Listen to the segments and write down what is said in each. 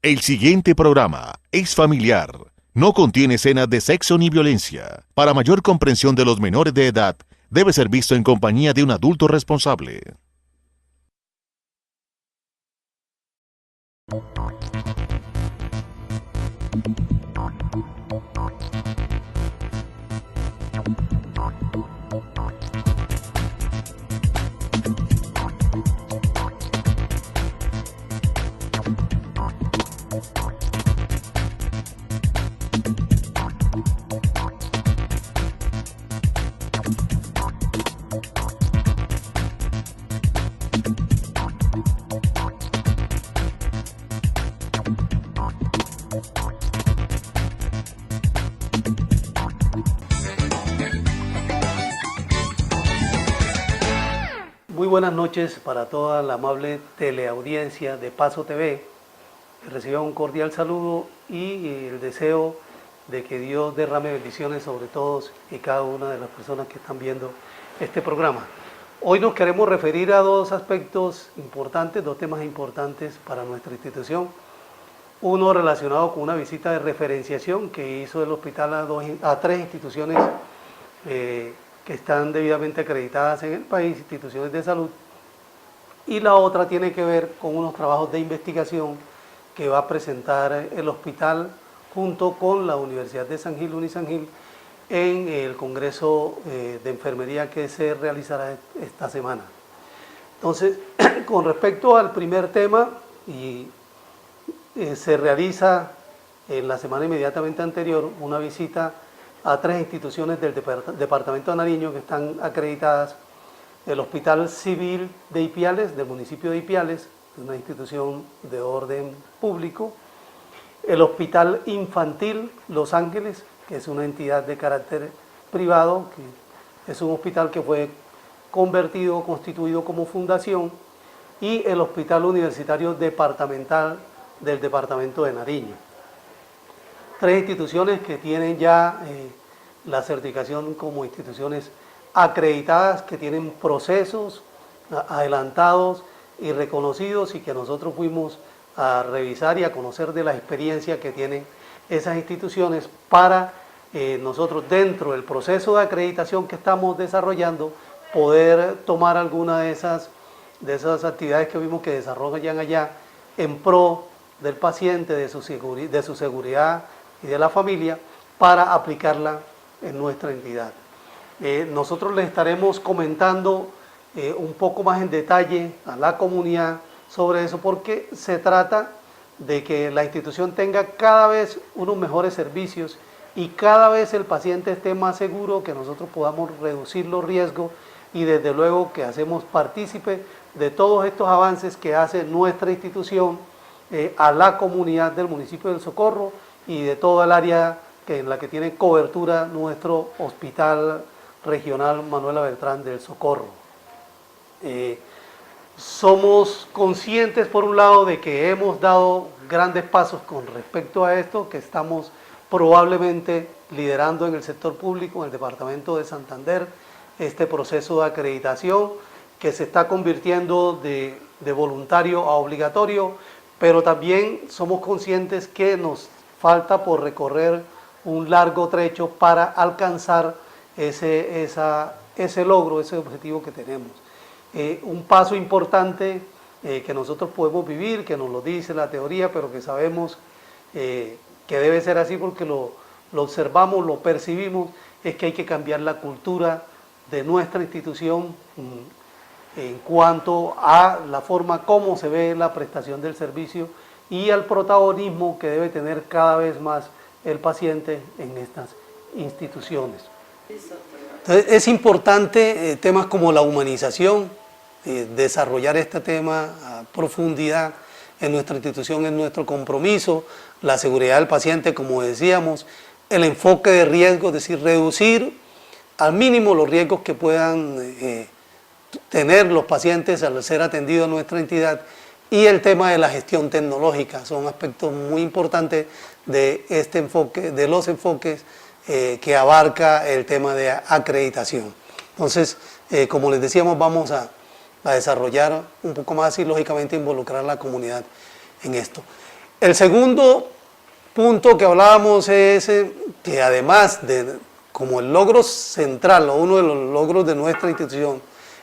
El siguiente programa es familiar. No contiene escenas de sexo ni violencia. Para mayor comprensión de los menores de edad, debe ser visto en compañía de un adulto responsable. Muy buenas noches para toda la amable teleaudiencia de Paso TV. Reciba un cordial saludo y el deseo de que Dios derrame bendiciones sobre todos y cada una de las personas que están viendo este programa. Hoy nos queremos referir a dos aspectos importantes, dos temas importantes para nuestra institución. Uno relacionado con una visita de referenciación que hizo el hospital a tres instituciones que están debidamente acreditadas en el país, instituciones de salud, y la otra tiene que ver con unos trabajos de investigación que va a presentar el hospital junto con la Universidad de San Gil, Unisán Gil, en el Congreso de Enfermería que se realizará esta semana. Entonces, con respecto al primer tema, se realiza en la semana inmediatamente anterior una visita a tres instituciones del departamento de Nariño que están acreditadas: el Hospital Civil de Ipiales, del municipio de Ipiales, una institución de orden público; el Hospital Infantil Los Ángeles, que es una entidad de carácter privado, que es un hospital que fue convertido, constituido como fundación; y el Hospital Universitario Departamental del departamento de Nariño. Tres instituciones que tienen ya la certificación como instituciones acreditadas, que tienen procesos adelantados y reconocidos, y que nosotros fuimos a revisar y a conocer de la experiencia que tienen esas instituciones para nosotros, dentro del proceso de acreditación que estamos desarrollando, poder tomar alguna de esas actividades que vimos que desarrollan allá en pro del paciente, de su seguridad y de la familia, para aplicarla en nuestra entidad. Nosotros les estaremos comentando un poco más en detalle a la comunidad sobre eso, porque se trata de que la institución tenga cada vez unos mejores servicios y cada vez el paciente esté más seguro, que nosotros podamos reducir los riesgos, y desde luego que hacemos partícipe de todos estos avances que hace nuestra institución a la comunidad del municipio del Socorro y de toda el área en la que tiene cobertura nuestro Hospital Regional Manuela Beltrán del Socorro. Somos conscientes, por un lado, de que hemos dado grandes pasos con respecto a esto, que estamos probablemente liderando en el sector público, en el departamento de Santander, este proceso de acreditación que se está convirtiendo de voluntario a obligatorio, pero también somos conscientes que nos falta por recorrer un largo trecho para alcanzar ese logro, ese objetivo que tenemos. Un paso importante que nosotros podemos vivir, que nos lo dice la teoría, pero que sabemos que debe ser así porque lo observamos, lo percibimos, es que hay que cambiar la cultura de nuestra institución en cuanto a la forma como se ve la prestación del servicio y al protagonismo que debe tener cada vez más el paciente en estas instituciones. Entonces, es importante temas como la humanización, desarrollar este tema a profundidad en nuestra institución, en nuestro compromiso, la seguridad del paciente, como decíamos, el enfoque de riesgo, es decir, reducir al mínimo los riesgos que puedan tener los pacientes al ser atendidos en nuestra entidad, y el tema de la gestión tecnológica. Son aspectos muy importantes de este enfoque, de los enfoques que abarca el tema de acreditación. Entonces, como les decíamos, vamos a desarrollar un poco más y lógicamente involucrar a la comunidad en esto. El segundo punto que hablábamos es que además de, como el logro central o uno de los logros de nuestra institución,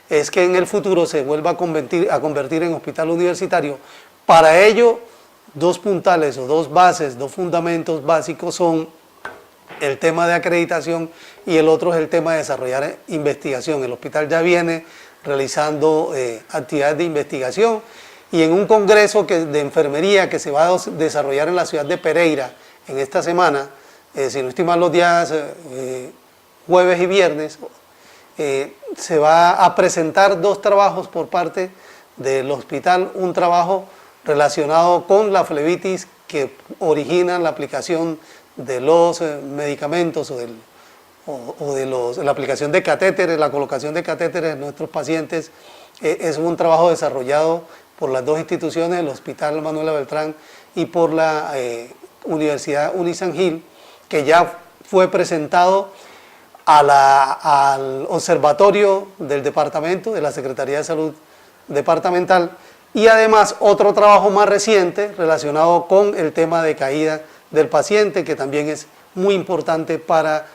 es que en el futuro se vuelva a convertir en hospital universitario. Para ello, dos puntales o dos bases, dos fundamentos básicos son el tema de acreditación y el otro es el tema de desarrollar investigación. El hospital ya viene realizando actividades de investigación y en un congreso de enfermería que se va a desarrollar en la ciudad de Pereira en esta semana, si no estoy mal los días jueves y viernes, se va a presentar dos trabajos por parte del hospital, un trabajo relacionado con la flebitis que origina la aplicación de los medicamentos o de la aplicación de catéteres, la colocación de catéteres en nuestros pacientes. Es un trabajo desarrollado por las dos instituciones, el Hospital Manuela Beltrán y por la Universidad Unisan Gil, que ya fue presentado al observatorio del departamento, de la Secretaría de Salud Departamental, y además otro trabajo más reciente relacionado con el tema de caída del paciente, que también es muy importante para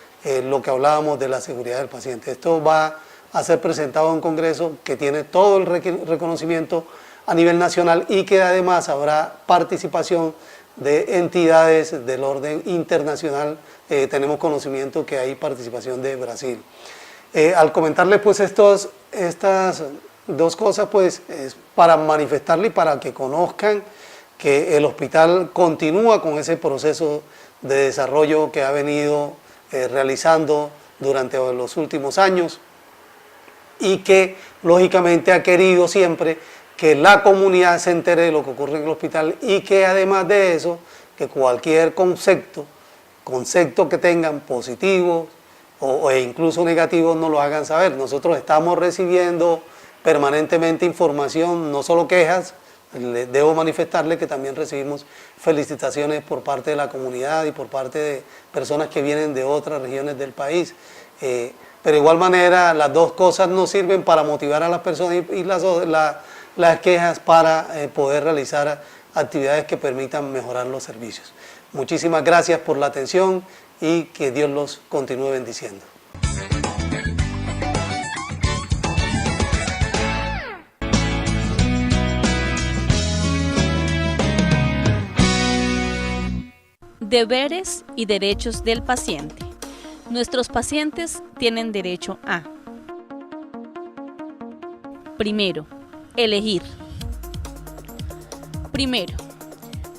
lo que hablábamos de la seguridad del paciente. Esto va a ser presentado en un congreso que tiene todo el reconocimiento a nivel nacional y que además habrá participación de entidades del orden internacional. Tenemos conocimiento que hay participación de Brasil. Al comentarles pues estas dos cosas, pues es para manifestarle y para que conozcan que el hospital continúa con ese proceso de desarrollo que ha venido realizando durante los últimos años y que lógicamente ha querido siempre que la comunidad se entere de lo que ocurre en el hospital y que además de eso, que cualquier concepto que tengan positivo o incluso negativo nos lo hagan saber. Nosotros estamos recibiendo permanentemente información, no solo quejas. Debo manifestarle que también recibimos felicitaciones por parte de la comunidad y por parte de personas que vienen de otras regiones del país. Pero de igual manera las dos cosas nos sirven para motivar a las personas y las quejas para poder realizar actividades que permitan mejorar los servicios. Muchísimas gracias por la atención y que Dios los continúe bendiciendo. Deberes y derechos del paciente. Nuestros pacientes tienen derecho a: primero, elegir. Primero,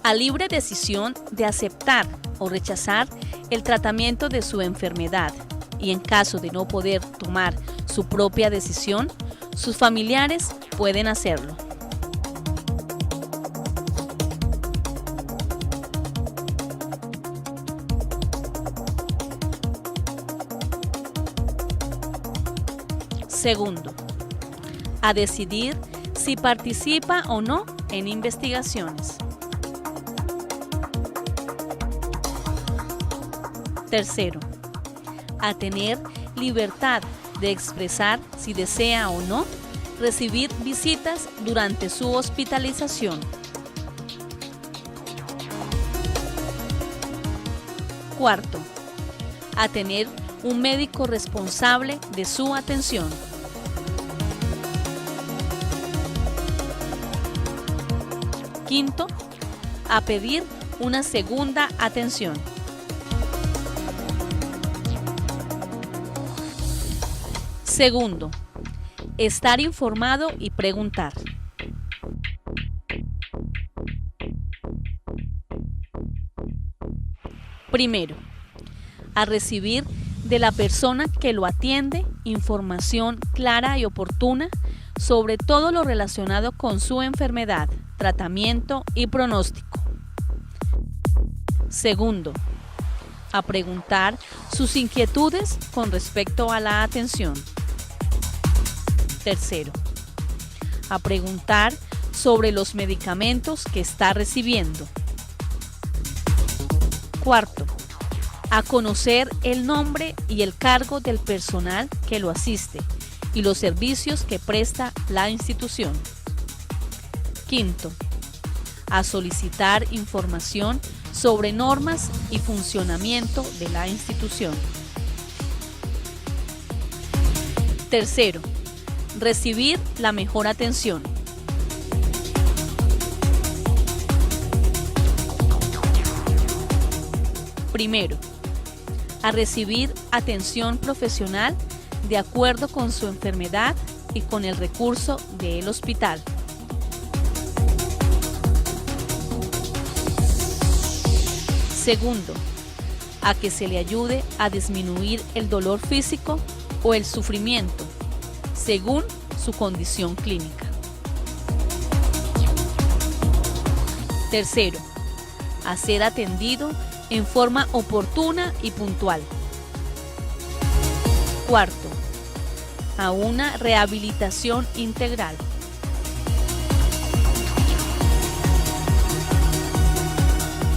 a libre decisión de aceptar o rechazar el tratamiento de su enfermedad y en caso de no poder tomar su propia decisión, sus familiares pueden hacerlo. Segundo, a decidir si participa o no en investigaciones. Tercero, a tener libertad de expresar si desea o no recibir visitas durante su hospitalización. Cuarto, a tener un médico responsable de su atención. Quinto, a pedir una segunda atención. Segundo, estar informado y preguntar. Primero, a recibir de la persona que lo atiende información clara y oportuna sobre todo lo relacionado con su enfermedad, tratamiento y pronóstico. Segundo, a preguntar sus inquietudes con respecto a la atención. Tercero, a preguntar sobre los medicamentos que está recibiendo. Cuarto, a conocer el nombre y el cargo del personal que lo asiste y los servicios que presta la institución. Quinto, a solicitar información sobre normas y funcionamiento de la institución. Tercero, recibir la mejor atención. Primero, a recibir atención profesional de acuerdo con su enfermedad y con el recurso del hospital. Segundo, a que se le ayude a disminuir el dolor físico o el sufrimiento, según su condición clínica. Tercero, a ser atendido en forma oportuna y puntual. Cuarto, a una rehabilitación integral.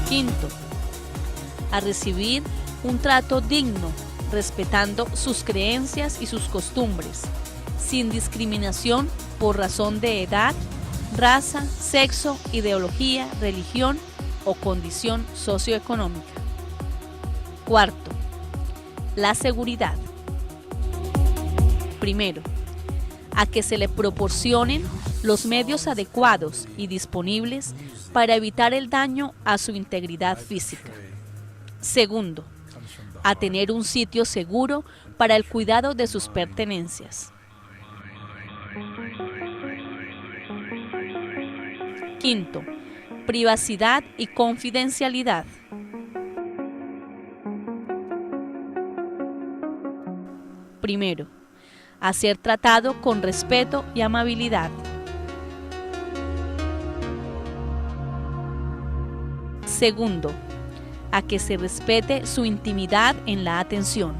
Quinto, a recibir un trato digno, respetando sus creencias y sus costumbres, sin discriminación por razón de edad, raza, sexo, ideología, religión o condición socioeconómica. Cuarto, la seguridad. Primero, a que se le proporcionen los medios adecuados y disponibles para evitar el daño a su integridad física. Segundo, a tener un sitio seguro para el cuidado de sus pertenencias. Quinto, privacidad y confidencialidad. Primero, a ser tratado con respeto y amabilidad. Segundo, a que se respete su intimidad en la atención.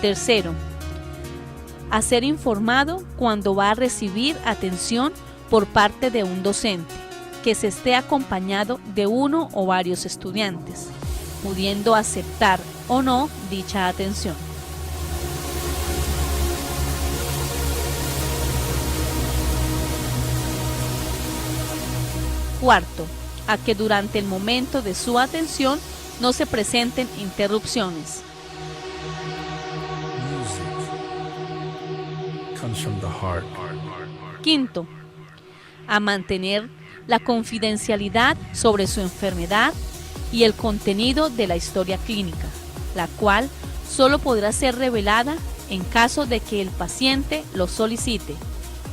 Tercero, a ser informado cuando va a recibir atención por parte de un docente, que se esté acompañado de uno o varios estudiantes, pudiendo aceptar o no dicha atención. Cuarto, a que durante el momento de su atención no se presenten interrupciones. Quinto, a mantener la confidencialidad sobre su enfermedad y el contenido de la historia clínica, la cual solo podrá ser revelada en caso de que el paciente lo solicite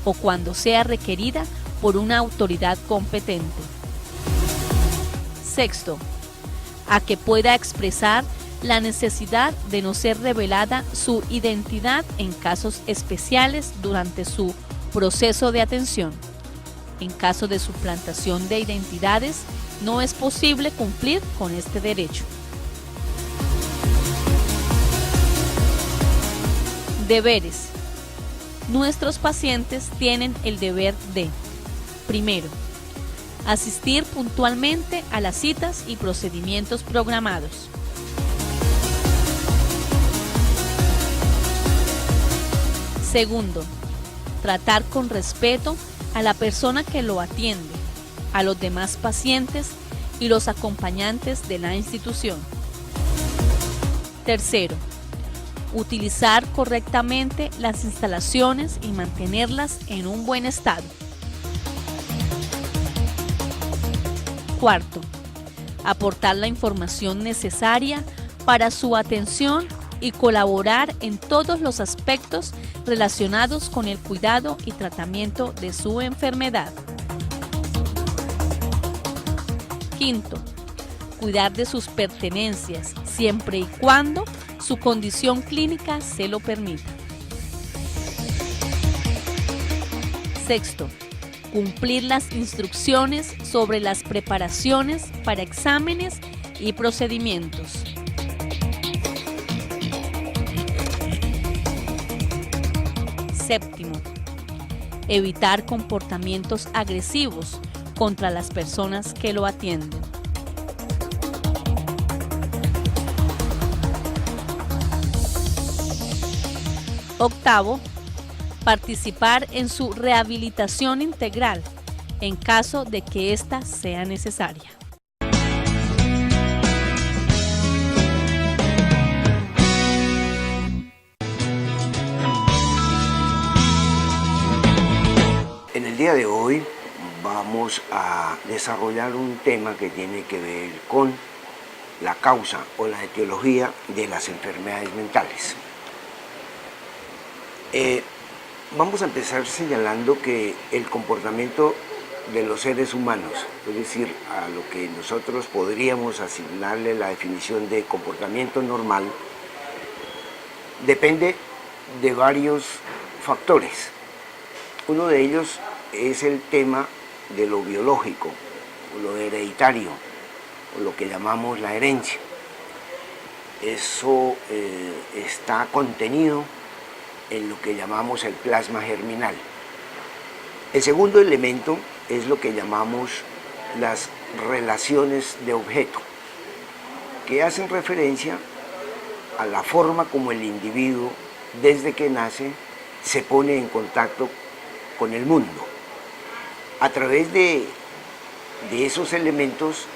o cuando sea requerida por una autoridad competente. Sexto, a que pueda expresar la necesidad de no ser revelada su identidad en casos especiales durante su proceso de atención. En caso de suplantación de identidades, no es posible cumplir con este derecho. Deberes. Nuestros pacientes tienen el deber de: primero, asistir puntualmente a las citas y procedimientos programados. Segundo, tratar con respeto a la persona que lo atiende, a los demás pacientes y los acompañantes de la institución. Tercero, utilizar correctamente las instalaciones y mantenerlas en un buen estado. Cuarto, aportar la información necesaria para su atención y colaborar en todos los aspectos relacionados con el cuidado y tratamiento de su enfermedad. Quinto, cuidar de sus pertenencias siempre y cuando su condición clínica se lo permita. Sexto, cumplir las instrucciones sobre las preparaciones para exámenes y procedimientos. Séptimo, evitar comportamientos agresivos contra las personas que lo atienden. Octavo, participar en su rehabilitación integral en caso de que ésta sea necesaria. En el día de hoy vamos a desarrollar un tema que tiene que ver con la causa o la etiología de las enfermedades mentales. Vamos a empezar señalando que el comportamiento de los seres humanos, es decir, a lo que nosotros podríamos asignarle la definición de comportamiento normal, depende de varios factores. Uno de ellos es el tema de lo biológico, o lo hereditario, o lo que llamamos la herencia. Eso está contenido en lo que llamamos el plasma germinal. El segundo elemento es lo que llamamos las relaciones de objeto, que hacen referencia a la forma como el individuo, desde que nace, se pone en contacto con el mundo. A través de esos elementos,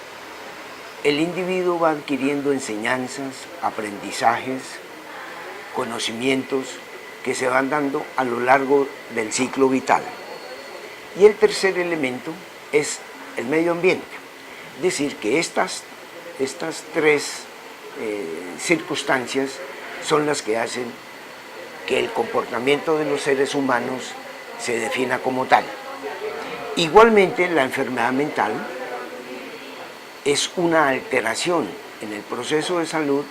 el individuo va adquiriendo enseñanzas, aprendizajes, conocimientos que se van dando a lo largo del ciclo vital. Y el tercer elemento es el medio ambiente, es decir, que estas tres circunstancias son las que hacen que el comportamiento de los seres humanos se defina como tal. Igualmente, la enfermedad mental es una alteración en el proceso de salud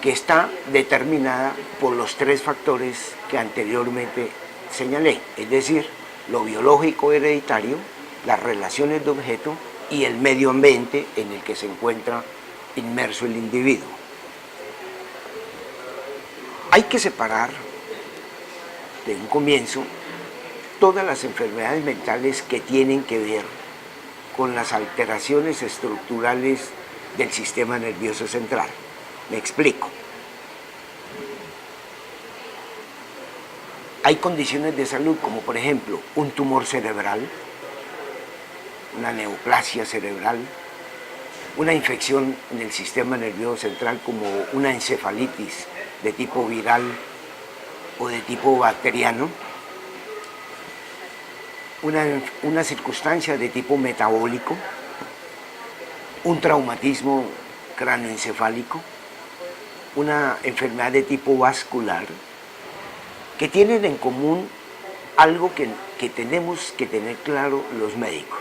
que está determinada por los tres factores que anteriormente señalé, es decir, lo biológico hereditario, las relaciones de objeto y el medio ambiente en el que se encuentra inmerso el individuo. Hay que separar de un comienzo todas las enfermedades mentales que tienen que ver con las alteraciones estructurales del sistema nervioso central. Me explico. Hay condiciones de salud como por ejemplo un tumor cerebral, una neoplasia cerebral, una infección en el sistema nervioso central como una encefalitis de tipo viral o de tipo bacteriano, una circunstancia de tipo metabólico, un traumatismo cráneoencefálico, una enfermedad de tipo vascular, que tienen en común algo que tenemos que tener claro los médicos,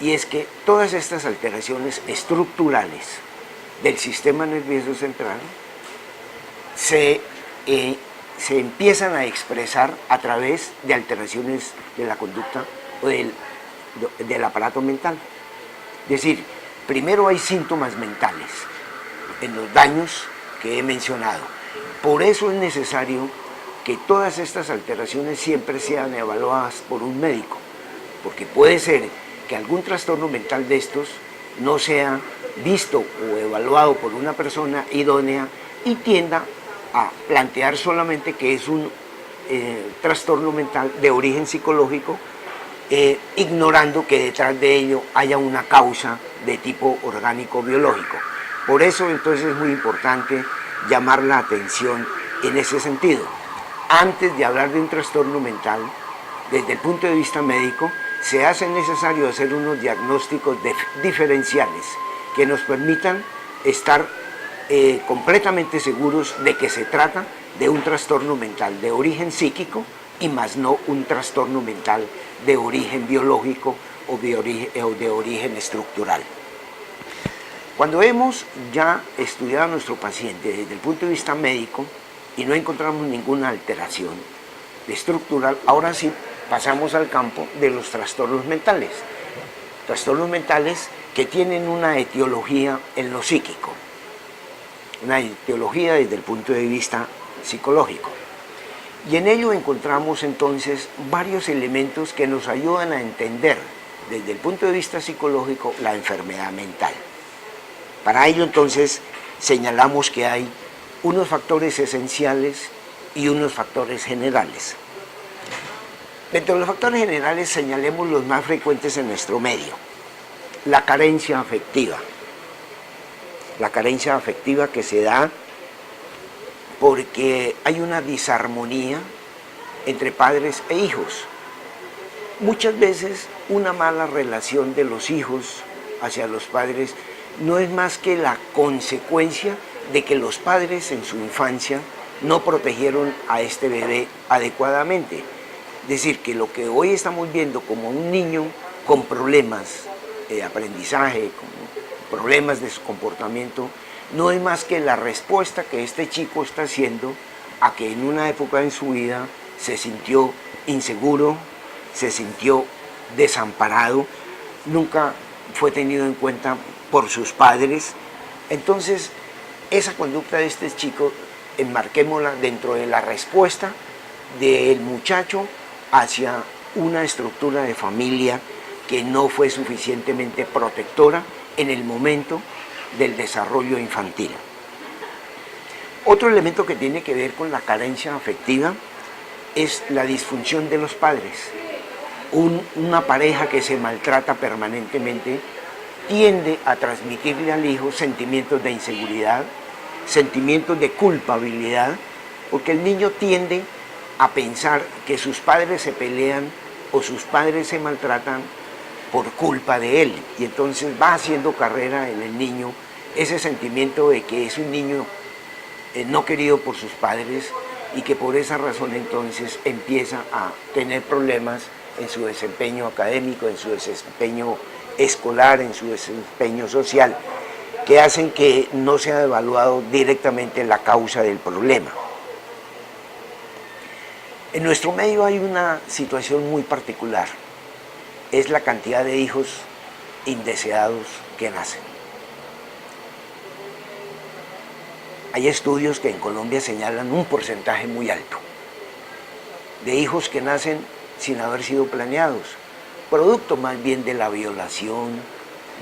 y es que todas estas alteraciones estructurales del sistema nervioso central se empiezan a expresar a través de alteraciones de la conducta o del aparato mental. Es decir, primero hay síntomas mentales en los daños que he mencionado. Por eso es necesario que todas estas alteraciones siempre sean evaluadas por un médico, porque puede ser que algún trastorno mental de estos no sea visto o evaluado por una persona idónea y tienda a plantear solamente que es un trastorno mental de origen psicológico, ignorando que detrás de ello haya una causa de tipo orgánico biológico. Por eso entonces es muy importante llamar la atención en ese sentido. Antes de hablar de un trastorno mental, desde el punto de vista médico, se hace necesario hacer unos diagnósticos diferenciales que nos permitan estar completamente seguros de que se trata de un trastorno mental de origen psíquico y más no un trastorno mental de origen biológico o de origen estructural. Cuando hemos ya estudiado a nuestro paciente desde el punto de vista médico y no encontramos ninguna alteración estructural, ahora sí pasamos al campo de los trastornos mentales. Trastornos mentales que tienen una etiología en lo psíquico, una etiología desde el punto de vista psicológico. Y en ello encontramos entonces varios elementos que nos ayudan a entender desde el punto de vista psicológico la enfermedad mental. Para ello entonces señalamos que hay unos factores esenciales y unos factores generales. Dentro de los factores generales señalemos los más frecuentes en nuestro medio. La carencia afectiva. La carencia afectiva que se da porque hay una disarmonía entre padres e hijos. Muchas veces una mala relación de los hijos hacia los padres no es más que la consecuencia de que los padres en su infancia no protegieron a este bebé adecuadamente. Es decir, que lo que hoy estamos viendo como un niño con problemas de aprendizaje, con problemas de su comportamiento, no es más que la respuesta que este chico está haciendo a que en una época en su vida se sintió inseguro, se sintió desamparado, nunca fue tenido en cuenta por sus padres. Entonces, esa conducta de este chico, enmarquémosla dentro de la respuesta del muchacho hacia una estructura de familia que no fue suficientemente protectora en el momento del desarrollo infantil. Otro elemento que tiene que ver con la carencia afectiva es la disfunción de los padres. Una pareja que se maltrata permanentemente tiende a transmitirle al hijo sentimientos de inseguridad, sentimientos de culpabilidad, porque el niño tiende a pensar que sus padres se pelean o sus padres se maltratan por culpa de él, y entonces va haciendo carrera en el niño ese sentimiento de que es un niño no querido por sus padres y que por esa razón entonces empieza a tener problemas en su desempeño académico, en su desempeño escolar, en su desempeño social, que hacen que no sea evaluado directamente la causa del problema. En nuestro medio hay una situación muy particular, es la cantidad de hijos indeseados que nacen. Hay estudios que en Colombia señalan un porcentaje muy alto de hijos que nacen sin haber sido planeados, producto más bien de la violación,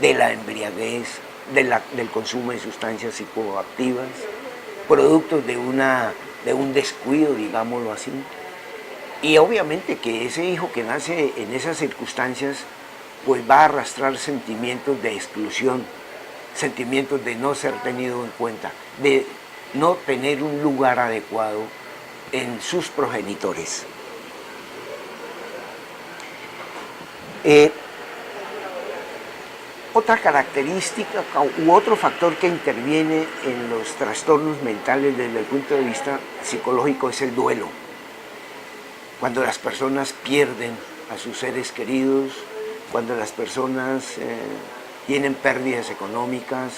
de la embriaguez, del consumo de sustancias psicoactivas, productos de un descuido, digámoslo así. Y obviamente que ese hijo que nace en esas circunstancias pues va a arrastrar sentimientos de exclusión, sentimientos de no ser tenido en cuenta, de no tener un lugar adecuado en sus progenitores. Otra característica u otro factor que interviene en los trastornos mentales desde el punto de vista psicológico es el duelo. Cuando las personas pierden a sus seres queridos, cuando las personas tienen pérdidas económicas,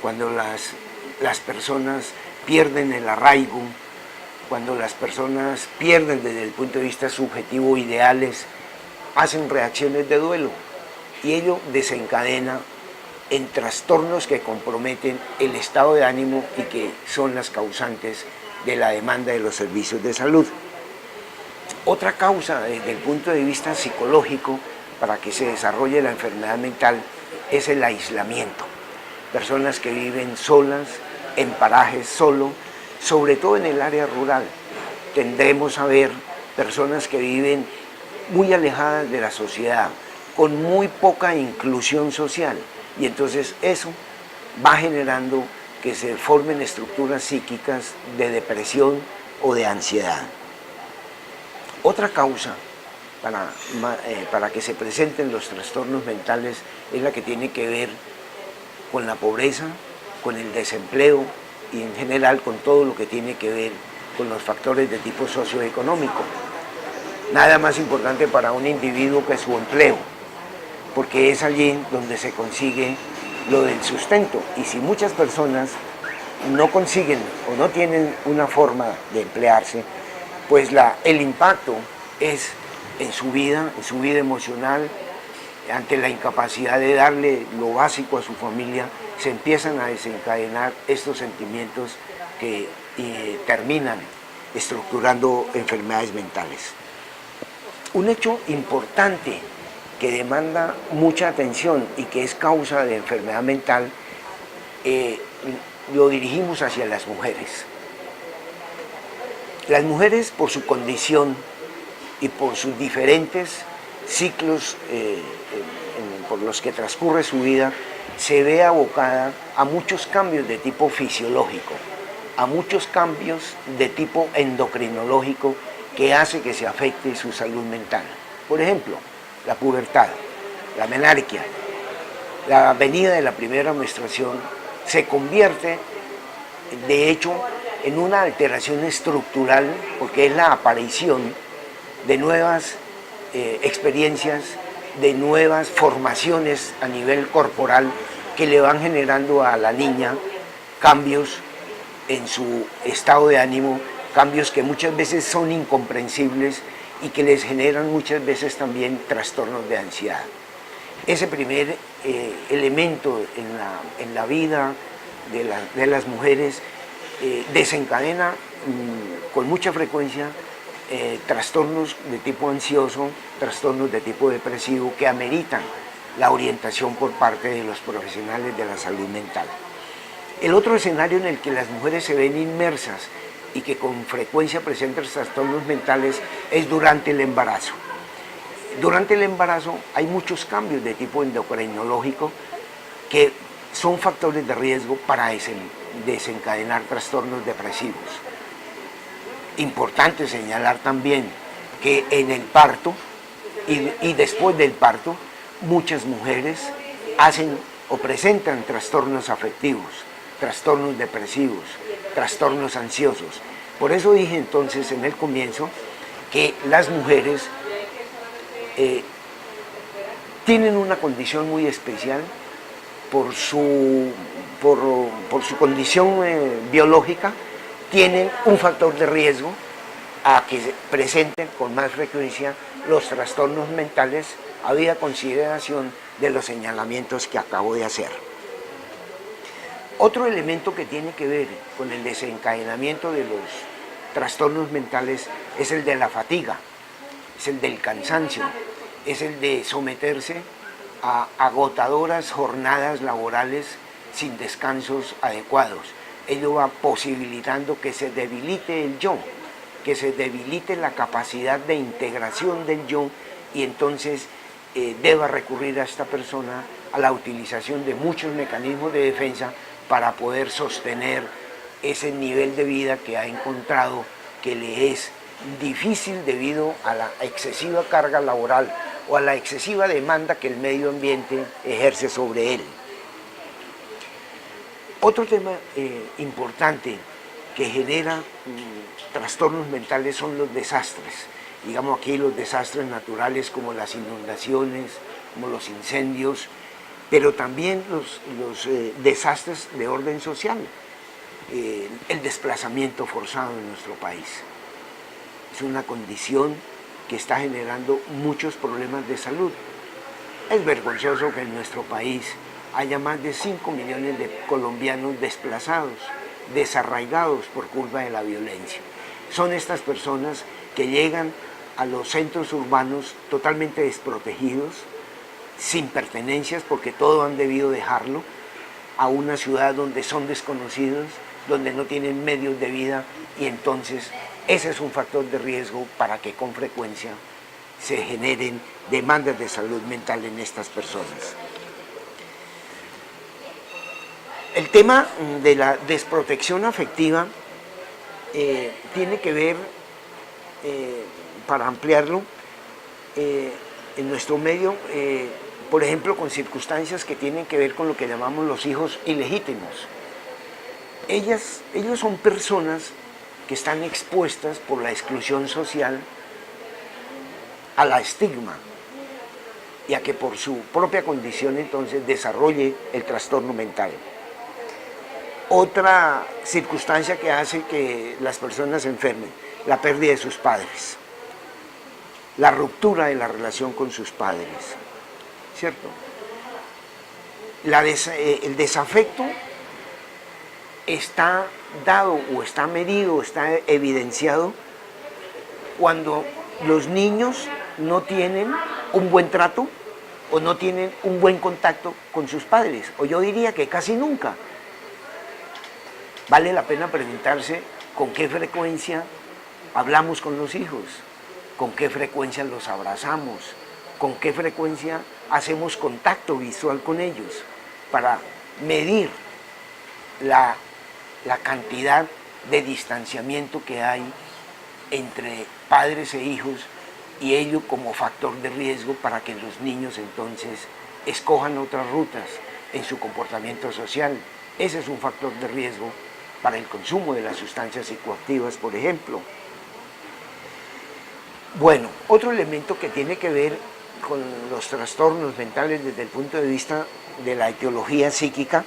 cuando las personas pierden el arraigo, cuando las personas pierden desde el punto de vista subjetivo ideales, hacen reacciones de duelo y ello desencadena en trastornos que comprometen el estado de ánimo y que son las causantes de la demanda de los servicios de salud. Otra causa desde el punto de vista psicológico para que se desarrolle la enfermedad mental es el aislamiento. Personas que viven solas, en parajes solo, sobre todo en el área rural. Tendremos a ver personas que viven muy alejadas de la sociedad, con muy poca inclusión social, y entonces eso va generando que se formen estructuras psíquicas de depresión o de ansiedad. Otra causa para que se presenten los trastornos mentales es la que tiene que ver con la pobreza, con el desempleo y en general con todo lo que tiene que ver con los factores de tipo socioeconómico. Nada más importante para un individuo que su empleo, porque es allí donde se consigue lo del sustento. Y si muchas personas no consiguen o no tienen una forma de emplearse, pues el impacto es en su vida emocional, ante la incapacidad de darle lo básico a su familia, se empiezan a desencadenar estos sentimientos que terminan estructurando enfermedades mentales. Un hecho importante que demanda mucha atención y que es causa de enfermedad mental, lo dirigimos hacia las mujeres. Las mujeres, por su condición y por sus diferentes ciclos por los que transcurre su vida, se ve abocada a muchos cambios de tipo fisiológico, a muchos cambios de tipo endocrinológico que hace que se afecte su salud mental. Por ejemplo, la pubertad, la menarquia, la venida de la primera menstruación se convierte, de hecho, en una alteración estructural, porque es la aparición de nuevas experiencias, de nuevas formaciones a nivel corporal que le van generando a la niña cambios en su estado de ánimo, cambios que muchas veces son incomprensibles y que les generan muchas veces también trastornos de ansiedad. Ese primer elemento en la vida de las mujeres desencadena con mucha frecuencia trastornos de tipo ansioso, trastornos de tipo depresivo que ameritan la orientación por parte de los profesionales de la salud mental. El otro escenario en el que las mujeres se ven inmersas y que con frecuencia presentan trastornos mentales es durante el embarazo. Durante el embarazo hay muchos cambios de tipo endocrinológico que son factores de riesgo para desencadenar trastornos depresivos. Importante señalar también que en el parto y después del parto, muchas mujeres hacen o presentan trastornos afectivos, trastornos depresivos, trastornos ansiosos. Por eso dije entonces en el comienzo que las mujeres tienen una condición muy especial por su condición biológica, tienen un factor de riesgo a que se presenten con más frecuencia los trastornos mentales, habida consideración de los señalamientos que acabo de hacer. Otro elemento que tiene que ver con el desencadenamiento de los trastornos mentales es el de la fatiga, es el del cansancio, es el de someterse a agotadoras jornadas laborales sin descansos adecuados. Ello va posibilitando que se debilite el yo, que se debilite la capacidad de integración del yo y entonces deba recurrir a esta persona a la utilización de muchos mecanismos de defensa para poder sostener ese nivel de vida que ha encontrado que le es difícil debido a la excesiva carga laboral o a la excesiva demanda que el medio ambiente ejerce sobre él. Otro tema importante que genera trastornos mentales son los desastres. Digamos aquí los desastres naturales como las inundaciones, como los incendios, pero también los desastres de orden social, el desplazamiento forzado en nuestro país. Es una condición que está generando muchos problemas de salud. Es vergonzoso que en nuestro país haya más de 5 millones de colombianos desplazados, desarraigados por culpa de la violencia. Son estas personas que llegan a los centros urbanos totalmente desprotegidos, sin pertenencias porque todo han debido dejarlo, a una ciudad donde son desconocidos, donde no tienen medios de vida y entonces ese es un factor de riesgo para que con frecuencia se generen demandas de salud mental en estas personas. El tema de la desprotección afectiva tiene que ver, para ampliarlo, en nuestro medio, por ejemplo, con circunstancias que tienen que ver con lo que llamamos los hijos ilegítimos. Ellos son personas que están expuestas por la exclusión social a la estigma y a que por su propia condición entonces desarrolle el trastorno mental. Otra circunstancia que hace que las personas se enfermen, la pérdida de sus padres, la ruptura de la relación con sus padres, ¿cierto? El desafecto está dado o está medido, está evidenciado cuando los niños no tienen un buen trato o no tienen un buen contacto con sus padres, o yo diría que casi nunca. Vale la pena preguntarse con qué frecuencia hablamos con los hijos, con qué frecuencia los abrazamos, con qué frecuencia hacemos contacto visual con ellos, para medir la cantidad de distanciamiento que hay entre padres e hijos, y ello como factor de riesgo para que los niños entonces escojan otras rutas en su comportamiento social. Ese es un factor de riesgo para el consumo de las sustancias psicoactivas, por ejemplo. Bueno, otro elemento que tiene que ver con los trastornos mentales desde el punto de vista de la etiología psíquica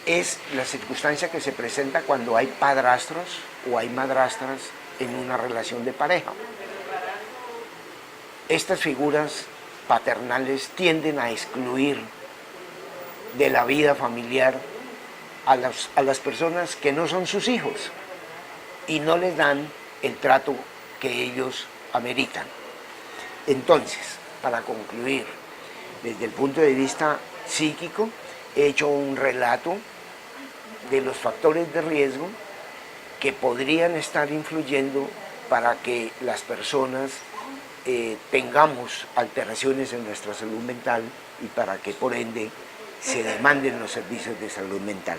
es la circunstancia que se presenta cuando hay padrastros o hay madrastras en una relación de pareja. Estas figuras paternales tienden a excluir de la vida familiar a las personas que no son sus hijos y no les dan el trato que ellos ameritan. Entonces, para concluir, desde el punto de vista psíquico, he hecho un relato de los factores de riesgo que podrían estar influyendo para que las personas tengamos alteraciones en nuestra salud mental y para que por ende se demanden los servicios de salud mental.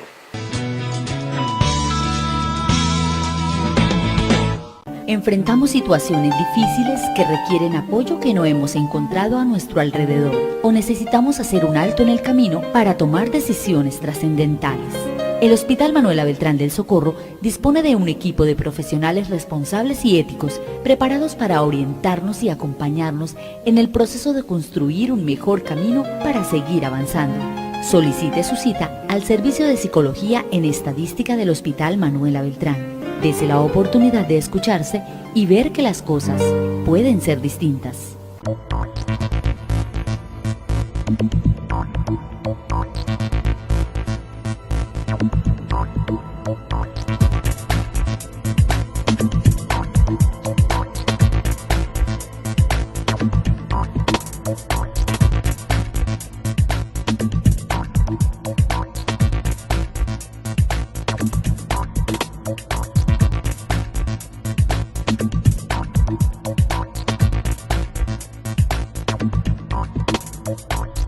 Enfrentamos situaciones difíciles que requieren apoyo que no hemos encontrado a nuestro alrededor, o necesitamos hacer un alto en el camino para tomar decisiones trascendentales. El Hospital Manuela Beltrán del Socorro dispone de un equipo de profesionales responsables y éticos preparados para orientarnos y acompañarnos en el proceso de construir un mejor camino para seguir avanzando. Solicite su cita al Servicio de Psicología en Estadística del Hospital Manuela Beltrán. Dese la oportunidad de escucharse y ver que las cosas pueden ser distintas. Bye.